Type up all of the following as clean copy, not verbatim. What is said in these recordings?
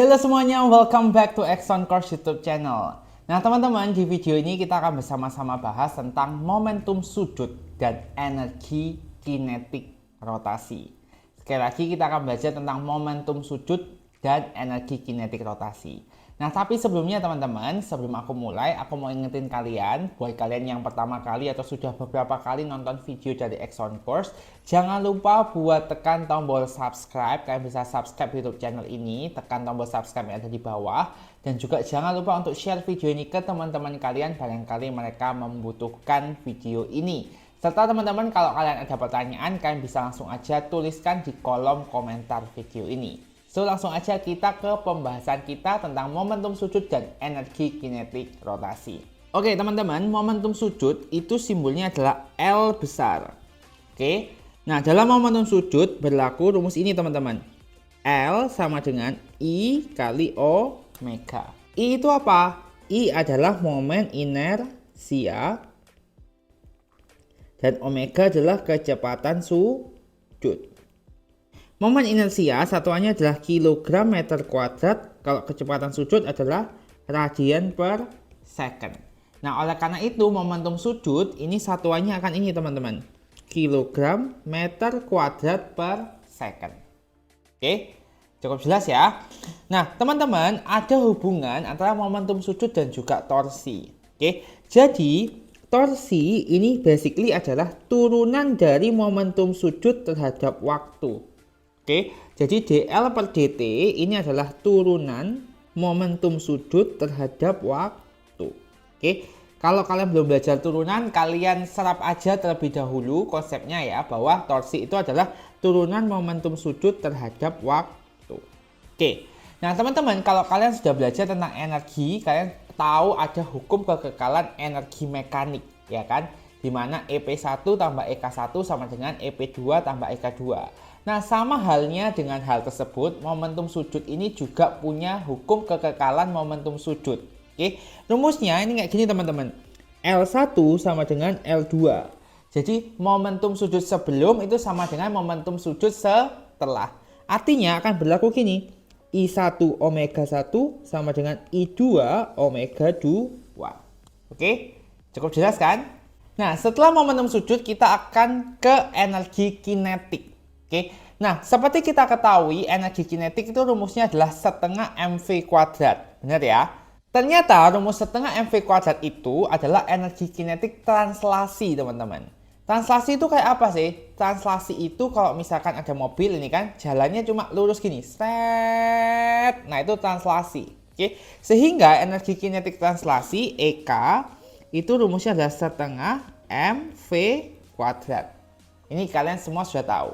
Halo semuanya, welcome back to Exxon Course YouTube channel. Nah teman-teman, di video ini kita akan bersama-sama bahas tentang momentum sudut dan energi kinetik rotasi. Sekali lagi kita akan belajar tentang momentum sudut dan energi kinetik rotasi. Nah tapi sebelumnya teman-teman, sebelum aku mulai, aku mau ingetin kalian, buat kalian yang pertama kali atau sudah beberapa kali nonton video dari Exxon Course, jangan lupa buat tekan tombol subscribe. Kalian bisa subscribe YouTube channel ini, tekan tombol subscribe yang ada di bawah. Dan juga jangan lupa untuk share video ini ke teman-teman kalian, barangkali mereka membutuhkan video ini. Serta teman-teman, kalau kalian ada pertanyaan, kalian bisa langsung aja tuliskan di kolom komentar video ini. So langsung aja kita ke pembahasan kita tentang momentum sudut dan energi kinetik rotasi. Oke teman-teman, momentum sudut itu simbolnya adalah L besar. Oke, nah dalam momentum sudut berlaku rumus ini teman-teman. L sama dengan I kali omega. I itu apa? I adalah momen inersia dan omega adalah kecepatan sudut. Momen inersia satuannya adalah kilogram meter kuadrat, kalau kecepatan sudut adalah radian per second. Nah, oleh karena itu momentum sudut ini satuannya akan ini teman-teman. Kilogram meter kuadrat per second. Oke, cukup jelas ya. Nah, teman-teman, ada hubungan antara momentum sudut dan juga torsi. Oke, jadi torsi ini basically adalah turunan dari momentum sudut terhadap waktu. Oke, jadi dl per dt ini adalah turunan momentum sudut terhadap waktu. Oke, kalau kalian belum belajar turunan, kalian serap aja terlebih dahulu konsepnya ya, bahwa torsi itu adalah turunan momentum sudut terhadap waktu. Oke, nah teman-teman, kalau kalian sudah belajar tentang energi, kalian tahu ada hukum kekekalan energi mekanik, ya kan? Dimana EP1 tambah EK1 sama dengan EP2 tambah EK2. Nah, sama halnya dengan hal tersebut, momentum sudut ini juga punya hukum kekekalan momentum sudut. Oke, rumusnya ini kayak gini teman-teman. L1 sama dengan L2. Jadi, momentum sudut sebelum itu sama dengan momentum sudut setelah. Artinya akan berlaku gini. I1 omega 1 sama dengan I2 omega 2. Oke, cukup jelas kan? Nah, setelah momentum sudut kita akan ke energi kinetik. Oke, nah seperti kita ketahui energi kinetik itu rumusnya adalah setengah mv kuadrat, benar ya? Ternyata rumus setengah mv kuadrat itu adalah energi kinetik translasi teman-teman. Translasi itu kayak apa sih? Translasi itu kalau misalkan ada mobil ini kan jalannya cuma lurus gini, set. Nah itu translasi. Oke, sehingga energi kinetik translasi EK itu rumusnya adalah setengah mv kuadrat. Ini kalian semua sudah tahu.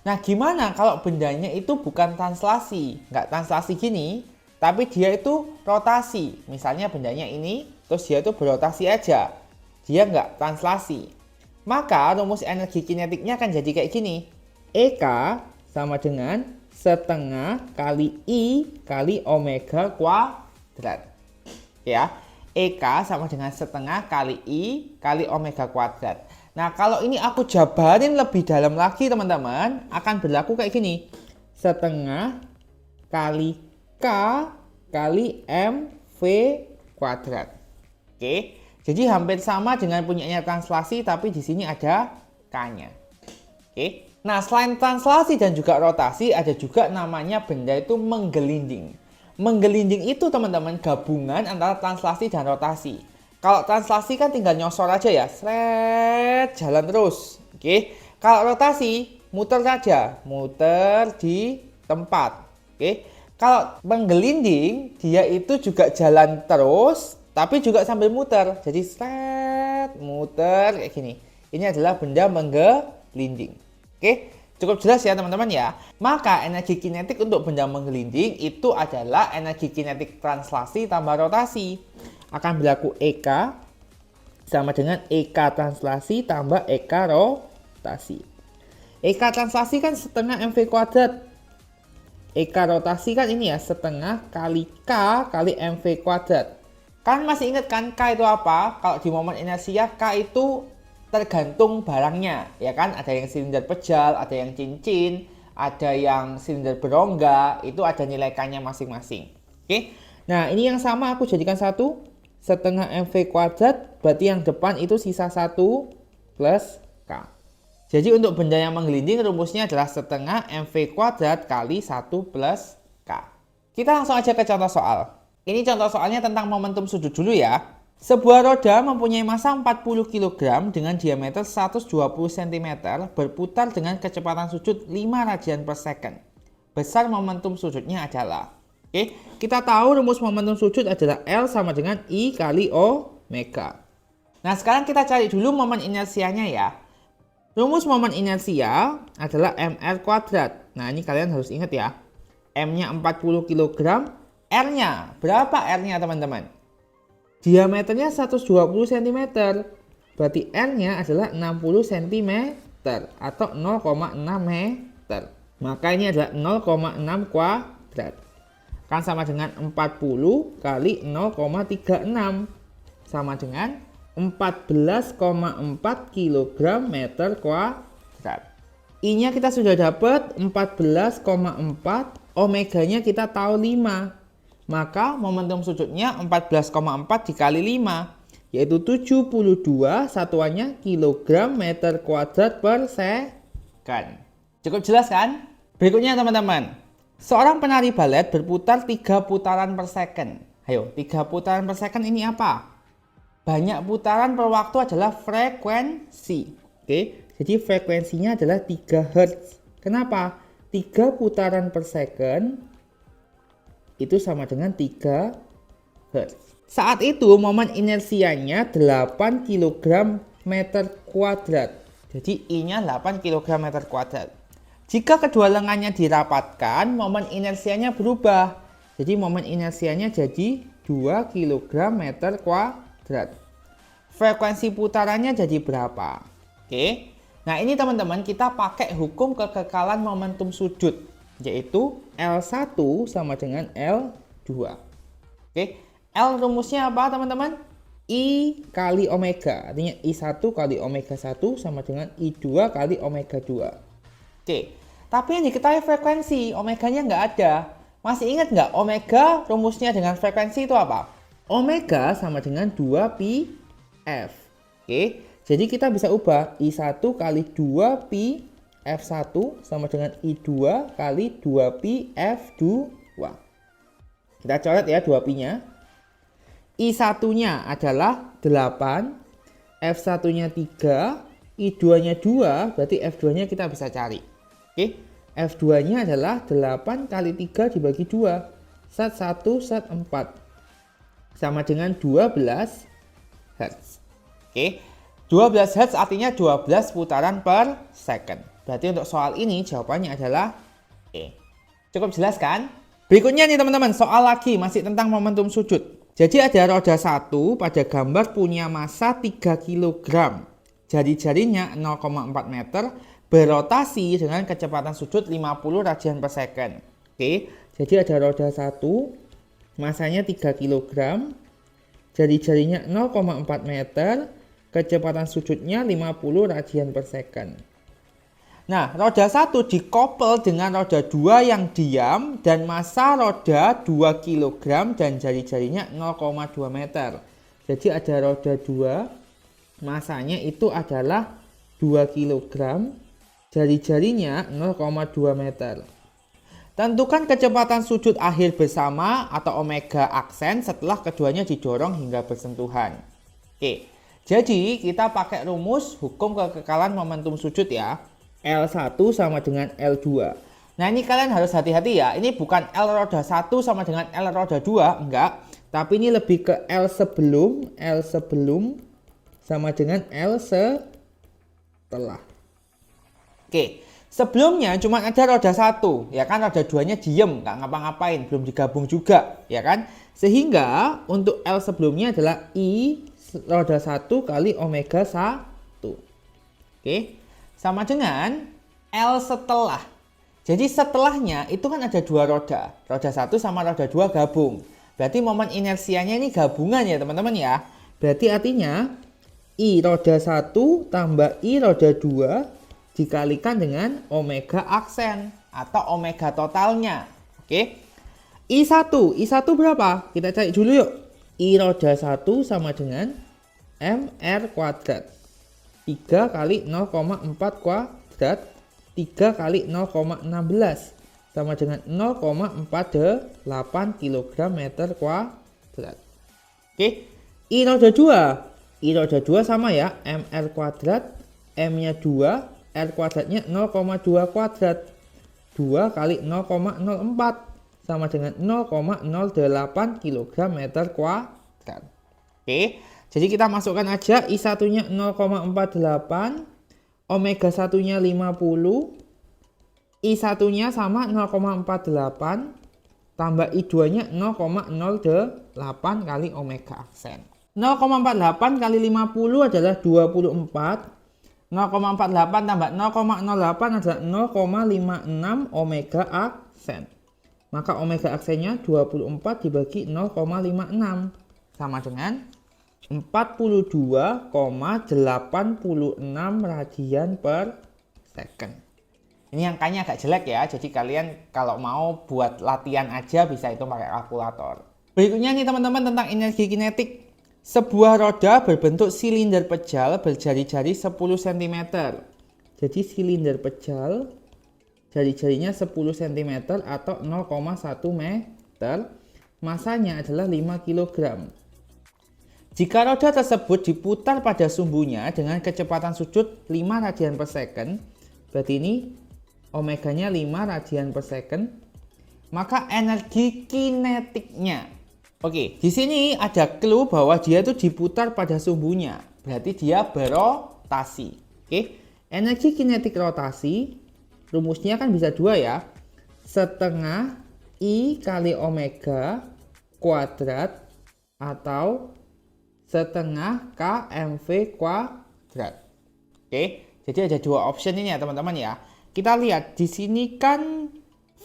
Nah, gimana kalau bendanya itu bukan translasi? Nggak translasi gini, tapi dia itu rotasi. Misalnya bendanya ini, terus dia itu berotasi aja. Dia nggak translasi. Maka rumus energi kinetiknya akan jadi kayak gini. EK sama dengan setengah kali I kali omega kuadrat. Ya, EK sama dengan setengah kali I kali omega kuadrat. Nah, kalau ini aku jabarin lebih dalam lagi teman-teman, akan berlaku kayak gini. Setengah kali K kali MV kuadrat. Oke, jadi hampir sama dengan punyanya translasi, tapi di sini ada K-nya. Oke, nah selain translasi dan juga rotasi, ada juga namanya benda itu menggelinding. Menggelinding itu teman-teman gabungan antara translasi dan rotasi. Kalau translasi kan tinggal nyosor aja ya, seret, jalan terus. Oke. Kalau rotasi, muter saja, muter di tempat. Oke. Kalau menggelinding, dia itu juga jalan terus, tapi juga sambil muter. Jadi seret, muter kayak gini. Ini adalah benda menggelinding. Oke. Cukup jelas ya teman-teman ya. Maka energi kinetik untuk benda menggelinding itu adalah energi kinetik translasi tambah rotasi. Akan berlaku EK sama dengan EK translasi tambah EK rotasi. EK translasi kan setengah mv kuadrat. EK rotasi kan ini ya, setengah kali K kali mv kuadrat. Kan masih ingat kan K itu apa? Kalau di momen inersia K itu tergantung barangnya, ya kan? Ada yang silinder pejal, ada yang cincin, ada yang silinder berongga, itu ada nilai K-nya masing-masing. Oke. Nah, ini yang sama aku jadikan 1/2 mv kuadrat, berarti yang depan itu sisa 1 plus K. Jadi untuk benda yang menggelinding rumusnya adalah 1/2 mv kuadrat kali 1 plus K. Kita langsung aja ke contoh soal. Ini contoh soalnya tentang momentum sudut dulu ya. Sebuah roda mempunyai massa 40 kg dengan diameter 120 cm berputar dengan kecepatan sudut 5 radian per second. Besar momentum sudutnya adalah. Oke, kita tahu rumus momentum sudut adalah L sama dengan I kali omega. Nah, sekarang kita cari dulu momen inersianya ya. Rumus momen inersia adalah mR kuadrat. Nah, ini kalian harus ingat ya. M-nya 40 kg, R-nya. Berapa R-nya teman-teman? Diameternya 120 cm. Berarti R-nya adalah 60 cm atau 0,6 meter. Maka ini adalah 0,6 kuadrat. Kan sama dengan 40 kali 0,36. Sama dengan 14,4 kg meter kuadrat. I-nya kita sudah dapat 14,4. Omeganya kita tahu 5. Maka momentum sudutnya 14,4 dikali 5, yaitu 72, satuannya kilogram meter kuadrat per second. Cukup jelas kan? Berikutnya teman-teman. Seorang penari balet berputar 3 putaran per second. Ayo, 3 putaran per second ini apa? Banyak putaran per waktu adalah frekuensi. Oke, jadi frekuensinya adalah 3 Hz. Kenapa? 3 putaran per second itu sama dengan 3 Hz. Saat itu momen inersianya 8 kg meter kuadrat. Jadi I-nya 8 kg meter kuadrat. Jika kedua lengannya dirapatkan, momen inersianya berubah. Jadi momen inersianya jadi 2 kg meter kuadrat. Frekuensi putarannya jadi berapa? Oke. Nah, ini teman-teman kita pakai hukum kekekalan momentum sudut, yaitu L1 sama dengan L2. Oke, L rumusnya apa teman-teman? I kali omega. Artinya I1 kali omega 1 sama dengan I2 kali omega 2. Oke, tapi yang diketahui frekuensi, omeganya nggak ada. Masih ingat nggak omega rumusnya dengan frekuensi itu apa? Omega sama dengan 2pi F. Oke, jadi kita bisa ubah I1 kali 2pi F1 sama dengan I2 kali 2pi F2. Kita coret ya 2pi-nya. I1-nya adalah 8, F1-nya 3, I2-nya 2, berarti F2-nya kita bisa cari. Oke, F2-nya adalah 8 kali 3 dibagi 2. Sat 1, sat 4. Sama dengan 12 Hz. Oke, 12 Hz artinya 12 putaran per second. Berarti untuk soal ini jawabannya adalah E. Cukup jelas kan? Berikutnya nih teman-teman, soal lagi masih tentang momentum sudut. Jadi ada roda 1 pada gambar punya massa 3 kg. Jari-jarinya 0,4 meter berotasi dengan kecepatan sudut 50 radian per second. Oke, jadi ada roda 1, massanya 3 kg, jari-jarinya 0,4 meter, kecepatan sudutnya 50 radian per second. Nah, roda 1 dikoppel dengan roda 2 yang diam dan massa roda 2 kg dan jari-jarinya 0,2 meter. Jadi ada roda 2, massanya itu adalah 2 kg, jari-jarinya 0,2 meter. Tentukan kecepatan sudut akhir bersama atau omega aksen setelah keduanya didorong hingga bersentuhan. Oke, jadi kita pakai rumus hukum kekekalan momentum sudut ya. L1 sama dengan L2. Nah, ini kalian harus hati-hati ya. Ini bukan L roda 1 sama dengan L roda 2, enggak. Tapi ini lebih ke L sebelum sama dengan L setelah. Oke, sebelumnya cuma ada roda 1, ya kan, roda 2-nya diem, nggak ngapa-ngapain, belum digabung juga, ya kan. Sehingga untuk L sebelumnya adalah I roda 1 kali omega 1. Oke. Sama dengan L setelah. Jadi setelahnya itu kan ada dua roda. Roda 1 sama roda 2 gabung. Berarti momen inersianya ini gabungan ya teman-teman ya. Berarti artinya I roda 1 tambah I roda 2 dikalikan dengan omega aksen. atau omega totalnya. Oke. I1 berapa? Kita cari dulu yuk. I roda 1 sama dengan MR kuadrat. 3 kali 0,4 kuadrat 3 kali 0,16 sama dengan 0,48 kg meter kuadrat. Oke. I roda 2 sama ya, MR kuadrat, M-nya 2, R kuadratnya 0,2 kuadrat. 2 kali 0,04 sama dengan 0,08 kg meter kuadrat. Oke, jadi kita masukkan aja I1-nya 0,48, omega 1-nya 50, I1-nya sama 0,48, tambah I2-nya 0,08 kali omega aksen. 0,48 kali 50 adalah 24. 0,48 tambah 0,08 adalah 0,56 omega aksen. Maka omega aksennya 24 dibagi 0,56 sama dengan 42,86 radian per second. Ini angkanya agak jelek ya, jadi kalian kalau mau buat latihan aja bisa itu pakai kalkulator. Berikutnya nih teman-teman tentang energi kinetik. Sebuah roda berbentuk silinder pejal berjari-jari 10 cm. Jadi silinder pejal jari-jarinya 10 cm atau 0,1 meter. Masanya adalah 5 kg. Jika roda tersebut diputar pada sumbunya dengan kecepatan sujud 5 radian per second, berarti ini omeganya 5 radian per second, maka energi kinetiknya. Oke, di sini ada clue bahwa dia itu diputar pada sumbunya, berarti dia berotasi. Oke, energi kinetik rotasi rumusnya kan bisa dua ya, setengah I kali omega kuadrat atau setengah kmv kuadrat. Oke, jadi ada dua option ini ya teman-teman ya. Kita lihat di sini kan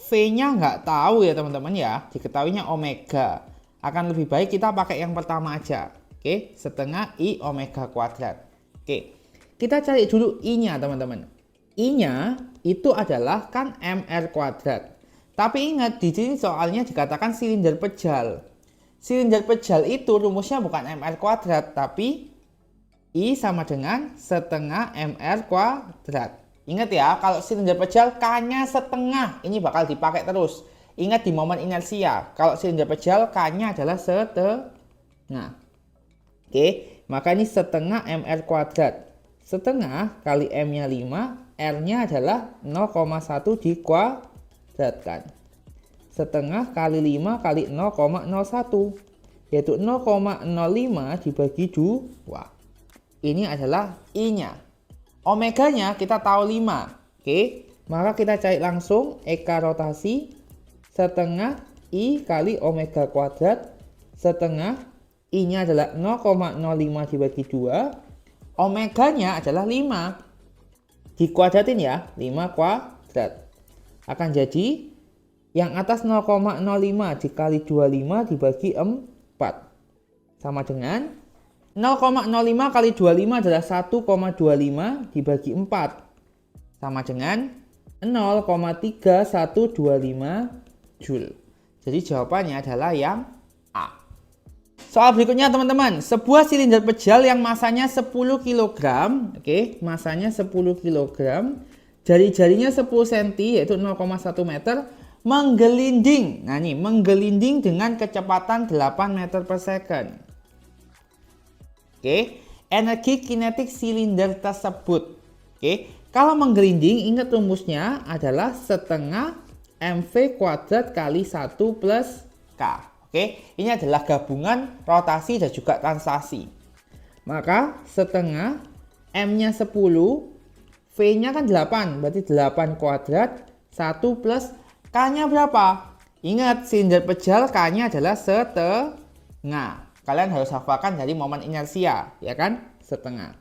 V-nya nggak tahu ya teman-teman ya, diketahuinya omega. Akan lebih baik kita pakai yang pertama aja. Oke, setengah I omega kuadrat. Oke, kita cari dulu I-nya teman-teman. I-nya itu adalah kan MR kuadrat. Tapi ingat di sini soalnya dikatakan silinder pejal. Silinder pejal itu rumusnya bukan MR kuadrat, tapi I sama dengan setengah MR kuadrat. Ingat ya, kalau silinder pejal K-nya setengah, ini bakal dipakai terus. Ingat di momen inersia, kalau silinder pejal K-nya adalah setengah. Oke, maka ini setengah MR kuadrat. Setengah kali M-nya 5, R-nya adalah 0,1 dikuadratkan. Setengah kali 5 kali 0,01, yaitu 0,05 dibagi 2. Ini adalah I-nya. Omeganya kita tahu 5. Oke, maka kita cari langsung Eka rotasi. Setengah I kali omega kuadrat, setengah I-nya adalah 0,05 dibagi 2, omeganya adalah 5. Dikuadratin ya, 5 kuadrat. Akan jadi yang atas 0,05 dikali 25 dibagi 4. Sama dengan 0,05 kali 25 adalah 1,25 dibagi 4. Sama dengan 0,3125 Joule. Jadi jawabannya adalah yang A. Soal berikutnya teman-teman, sebuah silinder pejal yang masanya 10 kg, oke, masanya 10 kg, jari-jarinya 10 cm yaitu 0,1 meter, menggelinding. Nah, ini menggelinding dengan kecepatan 8 meter per second. Oke, energi kinetik silinder tersebut. Oke, kalau menggelinding ingat rumusnya adalah setengah MV kuadrat kali 1 plus K. Oke, ini adalah gabungan rotasi dan juga translasi. Maka setengah M-nya 10, V-nya kan 8, berarti 8 kuadrat, 1 plus K-nya berapa? Ingat, silinder pejal K-nya adalah setengah. Kalian harus hafalkan dari momen inersia, ya kan? Setengah.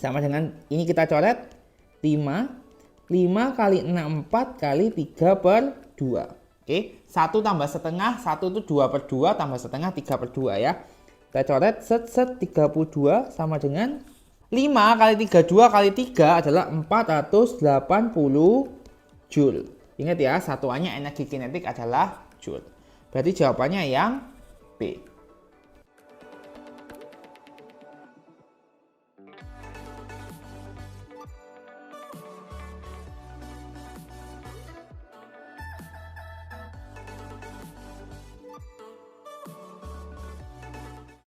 Sama dengan ini kita coret 5. 5 kali 6, 4 kali 3 per 2. Oke, 1 tambah setengah, 1 itu 2 per 2, tambah setengah 3 per 2 ya. Kita coret, set 32 sama dengan 5 kali 32 kali 3 adalah 480 Joule. Ingat ya, satuannya energi kinetik adalah joule. Berarti jawabannya yang B.